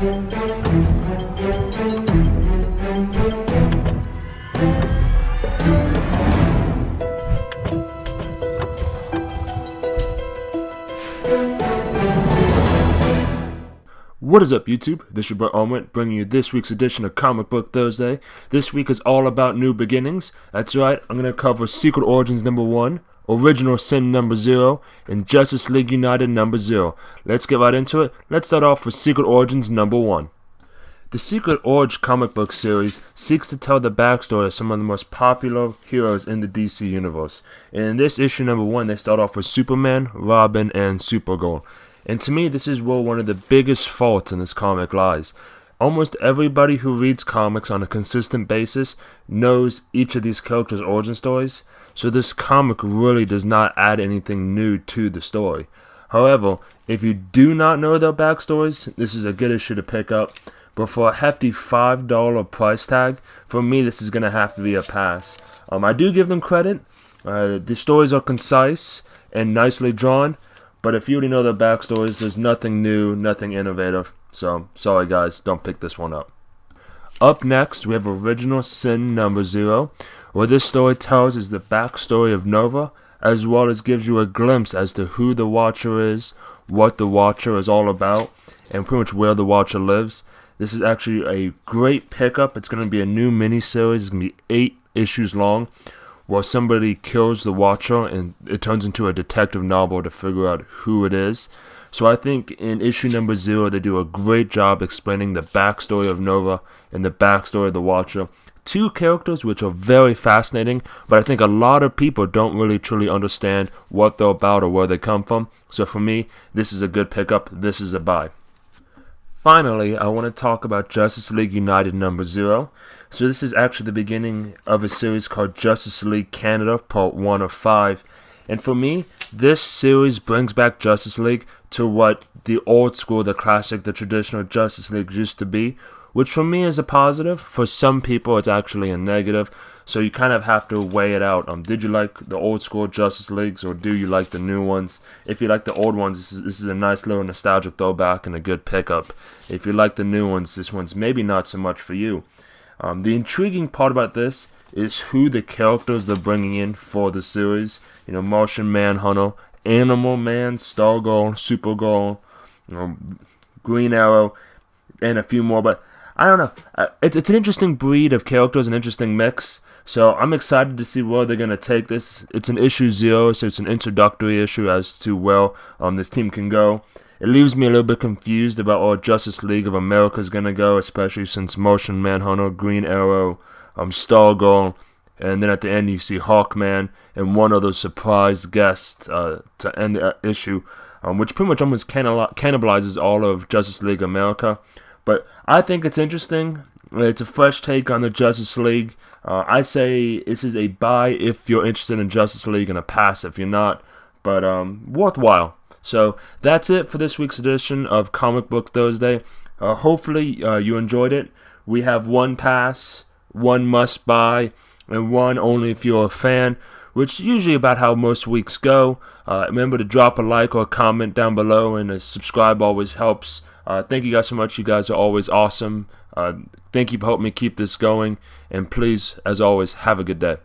What is up, YouTube? This is your boy Armaret, bringing you this week's edition of Comic Book Thursday. This week is all about new beginnings. That's right, I'm going to cover Secret Origins number 1, Original Sin number 0, and Justice League United number 0. Let's get right into it. Let's start off with Secret Origins number 1. The Secret Origins comic book series seeks to tell the backstory of some of the most popular heroes in the DC universe. And in this issue number 1, they start off with Superman, Robin, and Supergirl. And to me, this is where one of the biggest faults in this comic lies. Almost everybody who reads comics on a consistent basis knows each of these characters' origin stories, so this comic really does not add anything new to the story. However, if you do not know their backstories, this is a good issue to pick up, but for a hefty $5 price tag, for me this is going to have to be a pass. I do give them credit. The stories are concise and nicely drawn, but if you already know their backstories, there's nothing new, nothing innovative. So, sorry guys, don't pick this one up. Up next, we have Original Sin number 0, where this story tells us the backstory of Nova, as well as gives you a glimpse as to who the Watcher is, what the Watcher is all about, and pretty much where the Watcher lives. This is actually a great pickup. It's going to be a new miniseries. It's going to be 8 issues long, where somebody kills the Watcher and it turns into a detective novel to figure out who it is. So I think in issue number 0 they do a great job explaining the backstory of Nova and the backstory of the Watcher. 2 characters which are very fascinating, but I think a lot of people don't really truly understand what they're about or where they come from. So for me, this is a good pickup. This is a buy. Finally, I want to talk about Justice League United number 0. So this is actually the beginning of a series called Justice League Canada, part 1 of 5. And for me, this series brings back Justice League to what the old school, the classic, the traditional Justice League used to be, which for me is a positive. For some people, it's actually a negative. So you kind of have to weigh it out. Did you like the old school Justice Leagues, or do you like the new ones? If you like the old ones, this is a nice little nostalgic throwback and a good pickup. If you like the new ones, this one's maybe not so much for you. The intriguing part about this is who the characters they're bringing in for the series. You know, Martian Manhunter, Animal Man, Stargirl, Supergirl, Green Arrow, and a few more. But I don't know. It's an interesting breed of characters, an interesting mix. So I'm excited to see where they're going to take this. It's an issue 0, so it's an introductory issue as to where this team can go. It leaves me a little bit confused about where Justice League of America is going to go, especially since Martian Manhunter, Green Arrow, Stargirl, and then at the end you see Hawkman and one other surprise guest to end the issue, which pretty much almost cannibalizes all of Justice League America. But I think it's interesting. It's a fresh take on the Justice League. I say this is a buy if you're interested in Justice League and a pass if you're not. But worthwhile. So that's it for this week's edition of Comic Book Thursday. Hopefully you enjoyed it. We have 1 pass, 1 must buy, and 1 only if you're a fan, which is usually about how most weeks go. Remember to drop a like or a comment down below, and a subscribe always helps. Thank you guys so much. You guys are always awesome. Thank you for helping me keep this going. And please, as always, have a good day.